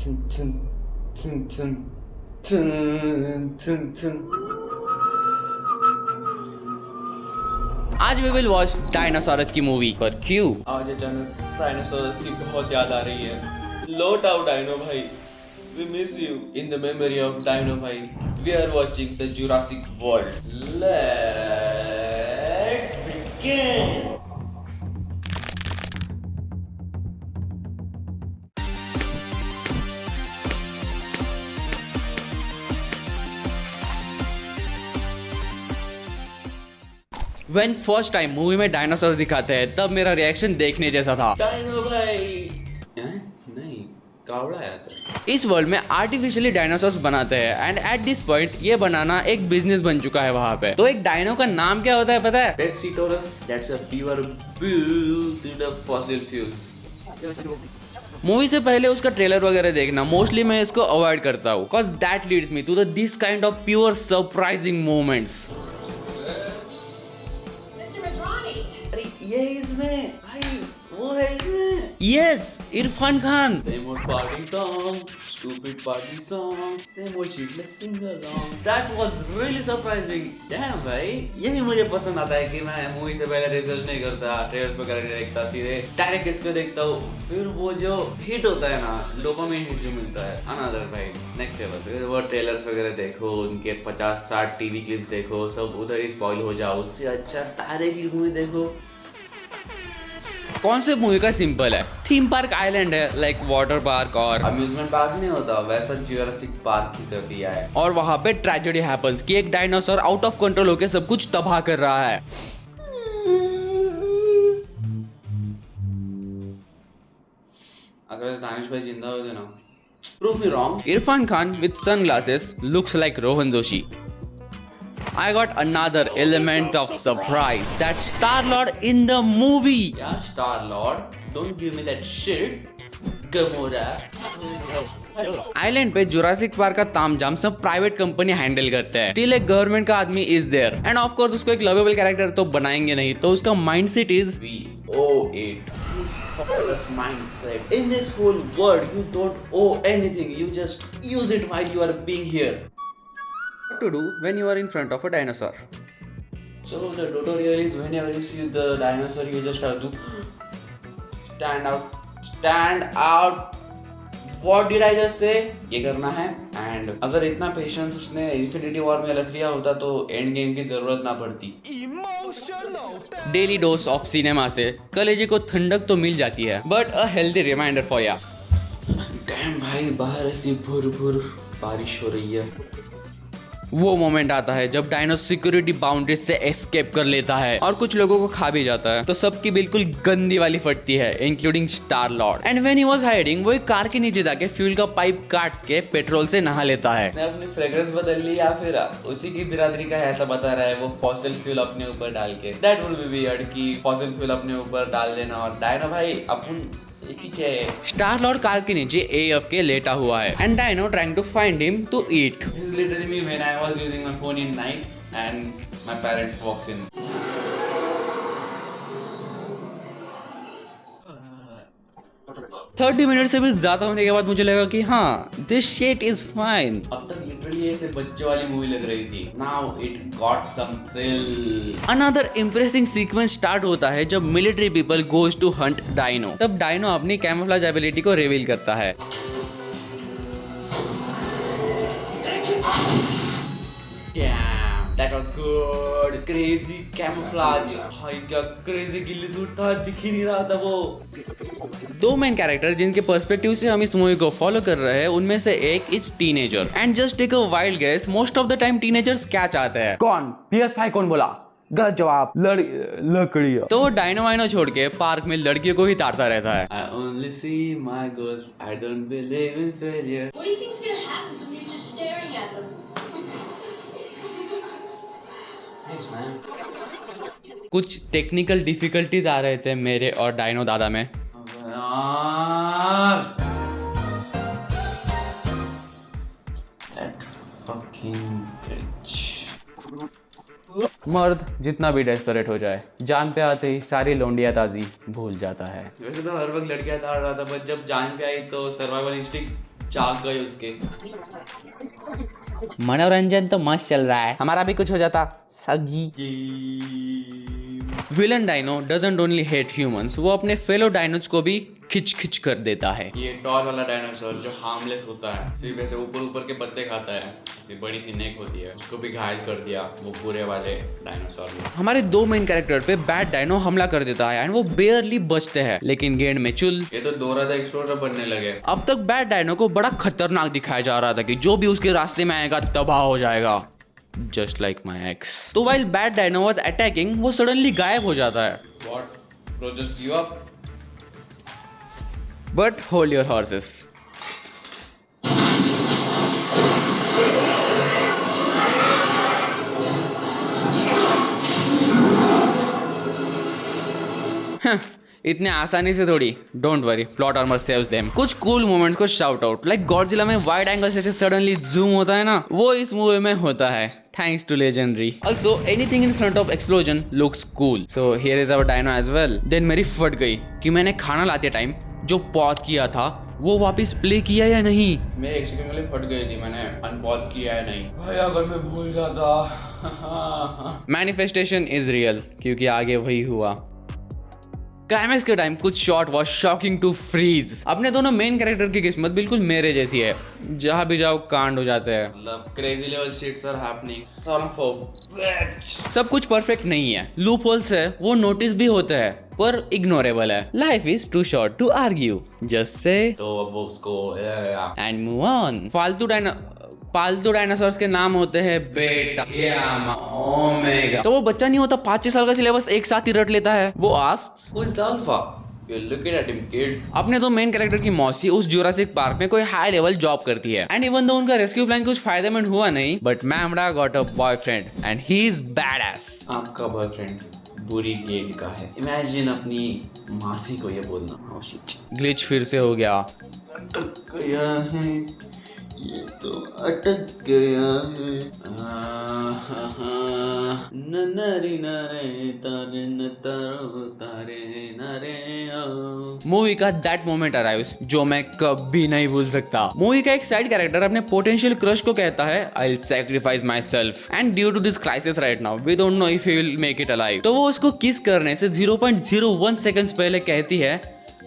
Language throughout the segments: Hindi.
Tun, tun, tun, tun, tun, tun, tun. आज वी विल वॉच डायनासोरस की मूवी। पर क्यों? आज अचानक डायनासोरस की बहुत याद आ रही है। लौट आओ डायनो भाई, we miss you. In the memory of Dino भाई, we are watching the Jurassic World. Let's begin. When first time movie में डायनासोर दिखाते हैं तब मेरा रिएक्शन देखने जैसा था। डायनो भाई नहीं, कावड़ा आया था। इस वर्ल्ड में आर्टिफिशियली डायनासोर्स बनाते हैं एंड एट दिस पॉइंट ये बनाना एक बिजनेस बन चुका है वहां पे। तो एक डायनो का नाम क्या होता है पता है? Brachiosaurus, that's a pure built in the fossil fuels. Movie से पहले उसका ट्रेलर वगैरह देखना मोस्टली मैं इसको अवॉइड करता हूँ because that leads me to the this kind of pure surprising moments. अरे ये इसमें भाई, वो है इसमें। Yes, Irrfan Khan. Same old party song, stupid party song, same old shitless sing-along. That was really surprising. Damn भाई, यही मुझे पसंद आता है कि मैं मूवी से पहले रिसर्च नहीं करता, ट्रेलर्स वगैरह नहीं देखता, सीधे डायरेक्ट इसको देखता हूँ। फिर वो जो हिट होता है ना, डोपामिन हिट जो मिलता है, अनदर भाई नेक्स्ट लेवल। फिर वो ट्रेलर्स वगैरह देखो, उनके 50-60 टीवी क्लिप्स देखो, सब उधर ही स्पॉइल हो जाओ। उससे अच्छा डायरेक्ट मूवी देखो। कॉन्सेप्ट मूवी का सिंपल है, थीम पार्क आइलैंड है लाइक वाटर पार्क और अम्यूजमेंट पार्क नहीं होता, वैसा जुरासिक पार्क ही कर दिया है। और वहां पे ट्रेजेडी हैपेंस कि एक डायनासोर आउट ऑफ कंट्रोल होकर सब कुछ तबाह कर रहा है। अगर दानिश भाई जिंदा होते ना, proof me wrong. Irfan Khan with sunglasses looks like Rohan Joshi. I got another element of surprise. That Star-Lord in the movie. Yeah, Star-Lord. Don't give me that shit. Gamora. Island पे जुरासिक पार्क का तामझाम सब प्राइवेट कंपनी हैंडल करते हैं। टिल एक गवर्नमेंट का आदमी is there and of course उसको एक लवेबल कैरेक्टर तो बनाएंगे नहीं, तो उसका mindset is We owe it. This fabulous mindset. In this whole world, you don't owe anything. You just use it while you are being here. what to do when you are in front of a dinosaur. So the tutorial is whenever you see the dinosaur, you just have to stand out. Stand out. What did I just say? ये करना है। एंड अगर इतना पेशेंस उसने इन्फिनिटी वॉर में रख लिया होता तो एंड गेम की जरूरत ना पड़ती। डेली डोज ऑफ सिनेमा से कलेजे को ठंडक तो मिल जाती है but a healthy reminder for ya. Damn भाई, बाहर ऐसी भुर भुर बारिश हो रही है। वो मोमेंट आता है जब डायनो सिक्योरिटी बाउंड्रीज से एस्केप कर लेता है और कुछ लोगों को खा भी जाता है, तो सबकी बिल्कुल गंदी वाली फटती है including star Lord. And when he was hiding वो एक कार के नीचे जाके फ्यूल का पाइप काट के पेट्रोल से नहा लेता है। ने अपनी फ्रेग्रेंस बदल ली या फिर उसी की बिरादरी का है ऐसा बता रहा है वो फॉसिल फ्यूल अपने ऊपर डाल के। दैट वुड बी वियर्ड कि फॉसिल फ्यूल अपने ऊपर डाल देना और डायनो भाई अपन एक ही चाहिए। स्टार लॉर्ड कार के नीचे AFK लेटा हुआ है and dino trying to find him to eat. This is literally me when I was using my phone in night and my parents walks in. 30 minute से भी ज्यादा होने के बाद मुझे लगा कि हाँ दिस शिट इज फाइन। अब तक लिटरली ऐसे बच्चों वाली मूवी लग रही थी। Now it got some thrill. Another impressing sequence start होता है जब military people goes to hunt dino. तब डायनो अपनी कैमोफ्लेज एबिलिटी को रिवील करता है। Damn, that was good. Crazy camouflage. भाई क्या crazy गिल्ली सूट था, दिख ही नहीं रहा था वो। दो मेन कैरेक्टर जिनके पर्सपेक्टिव से हम इस मूवी को फॉलो कर रहे हैं उनमें से एक is teenager and just take a wild guess, most of the time teenagers क्या चाहते हैं? कौन? PS5 कौन बोला? गलत जवाब। लकड़ी। तो वो डायनो वाइनो छोड़ के पार्क में लड़कियों को ही ताड़ता रहता है। I only see my goals. I don't believe in failure. What do you think's gonna happen from you just staring at them? Nice man. कुछ टेक्निकल डिफिकल्टीज आ रहे थे मेरे और डायनो दादा में। यार that fucking bitch. मर्द जितना भी डेस्परेट हो जाए, जान पे आते ही सारी लौंडिया ताजी भूल जाता है। वैसे तो हर वक्त लड़कियां ताड़ रहा था, बट जब जान पे आई तो सर्वाइवल इंस्टिंक्ट चाक गए उसके। मनोरंजन तो मस्त चल रहा है, हमारा भी कुछ हो जाता सब्जी। Villain dino doesn't only hate humans, वो अपने फेलो डायनोज को भी खिंच खिंच कर देता है। ये टॉल वाला डायनासोर जो हार्मलेस होता है, सिर्फ ऐसे ऊपर ऊपर के पत्ते खाता है, ऐसी बड़ी सी नेक होती है, उसको भी घायल कर दिया वो बुरे वाले डायनासोर ने। हमारे दो मेन कैरेक्टर पे बैड डायनो हमला कर देता है एंड वो बेयरली बचते हैं, लेकिन गेंद में चुल। ये तो डोरा द एक्सप्लोरर बनने लगे। अब तक बैड डायनो को बड़ा खतरनाक दिखाया जा रहा था कि जो भी उसके रास्ते में आएगा तबाह हो जाएगा, जस्ट लाइक माई एक्स। तो while bad dino was attacking, वो सडनली गायब हो जाता है। What? Bro, just give up? But hold your horses. इतने आसानी से थोड़ी, don't worry, plot armour saves them. कुछ कूल मोमेंट्स को शाउट आउट, लाइक गॉडजिला में वाइड एंगल से सडनली जूम होता है ना, वो इस मूवी में होता है, thanks to legendary. Also anything in front of explosion looks cool, so here is our dino as well. Then मेरी फट गई कि मैंने खाना लाते टाइम जो पॉज किया था वो वापस प्ले किया या नहीं। मैं एक सेकंड के लिए फट गई थी, मैंने अनपॉज किया है नहीं। भाई अगर मैं भूल जाता। मैनिफेस्टेशन इज रियल, क्योंकि आगे वही हुआ। क्लाइमैक्स के टाइम कुछ shot was shocking to freeze. अपने दोनों मेन कैरेक्टर की किस्मत बिल्कुल मेरे जैसी है, जहां भी जाओ कांड हो जाते हैं। मतलब crazy level shits are happening, son of a bitch। सब कुछ परफेक्ट नहीं है, लूप होल्स है, वो नोटिस भी होते हैं पर इग्नोरेबल है। Life is too short to argue, just से तो अब उसको एंड मूव ऑन। पालतू डायनासोर्स के नाम होते हैं बेटा, गामा, ओमेगा। तो वो बच्चा नहीं होता, 5-6 साल का सिलेबस एक साथ ही रट लेता है। वो asks Who is the alpha? You're looking at him, kid. अपने दो मेन कैरेक्टर की मौसी उस जुरासिक पार्क में कोई हाई लेवल जॉब करती है, एंड इवन दो उनका रेस्क्यू प्लान कुछ फायदेमंद हुआ नहीं, बट मैमडा got a boyfriend and he is badass. आपका बॉयफ्रेंड बुरी गेंद का है। इमेजिन अपनी मासी को ये बोलना। Oh shit. ग्लिच फिर से हो गया। अटक गया है, ये तो अटक गया है। नरे तारे न तारो तारे नरे आओ। मूवी का दैट मोमेंट अराइव्स जो मैं कभी नहीं भूल सकता। मूवी का एक साइड कैरेक्टर अपने पोटेंशियल क्रश को कहता है I will sacrifice myself and due to this crisis right now we don't know if he will make it alive. तो वो उसको किस करने से 0.01 सेकंड्स पहले कहती है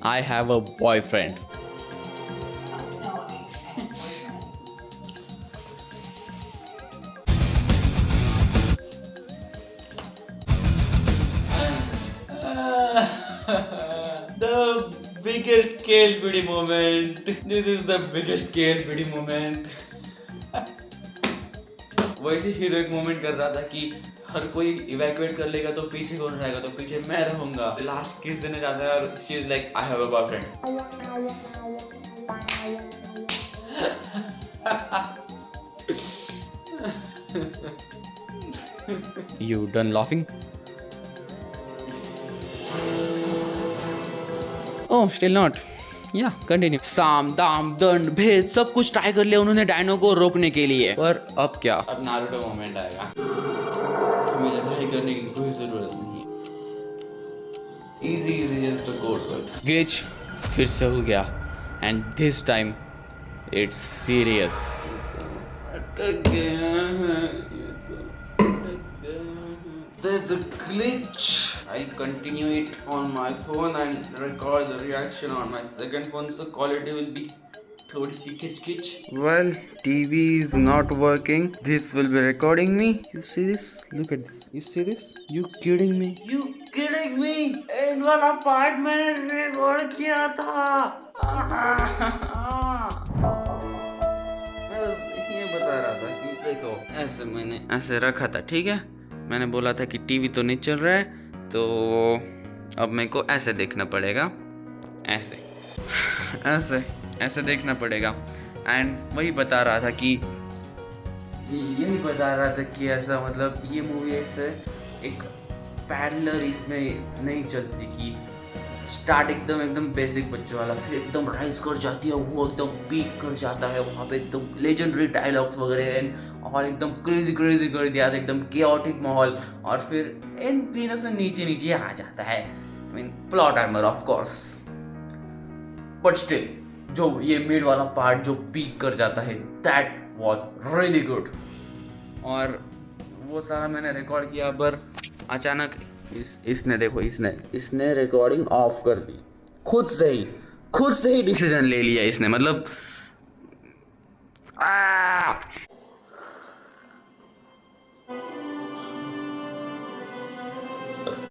I have a boyfriend. The biggest KLPD moment. This is the biggest KLPD moment. वैसे हीरो एक मोमेंट कर रहा था कि हर कोई इवैक्यूएट कर लेगा तो पीछे कौन रहेगा, तो पीछे मैं रहूंगा। लास्ट किस देने जाता है और she is like I have a boyfriend. You done laughing? Oh, still not. Yeah, continue. साम दाम दंड भेद सब कुछ ट्राई कर लिया उन्होंने डायनो को रोकने के लिए, पर अब क्या? अब नारुतो मोमेंट आएगा। हमें लड़ाई करने की कोई जरूरत नहीं है। Easy just a code word. Glitch फिर से हो गया and this time it's serious. अटक गया है, ये तो अटक गया है। There's a glitch. I'll continue it on my phone and record the reaction on my second phone, so quality will be थोड़ी सी खिच। Well, TV is not working. This will be recording me. You see this? Look at this. You see this? You kidding me? You kidding me? And वाला पार्ट मैंने रिकॉर्ड किया था। मैं बस ये बता रहा था कि देखो ऐसे मैंने ऐसे रखा था, ठीक है। मैंने बोला था कि टीवी तो नहीं चल रहा है, तो अब मेरे को ऐसे देखना पड़ेगा, ऐसे ऐसे ऐसे देखना पड़ेगा। एंड वही बता रहा था कि यही बता रहा था कि ऐसा मतलब ये मूवी ऐसे एक पैरेलल इसमें नहीं चलती कि स्टार्ट एकदम बेसिक बच्चों वाला, फिर एकदम राइज कर जाती है, वो एकदम पीक कर जाता है, वहाँ पे एकदम लेजेंडरी डायलॉग्स वगैरह और एकदम क्रेजी कर दिया था, एकदम केओटिक माहौल, और फिर एंड पीनस से नीचे आ जाता है। I mean plot armour of course, but still जो ये मिड वाला पार्ट जो पीक कर जाता है, दैट वाज रियली गुड। और वो सारा मैंने रिकॉर्ड किया, पर अचानक इसने देखो, इसने रिकॉर्डिंग ऑफ कर दी खुद से ही डिसीजन ले लिया इसने, मतलब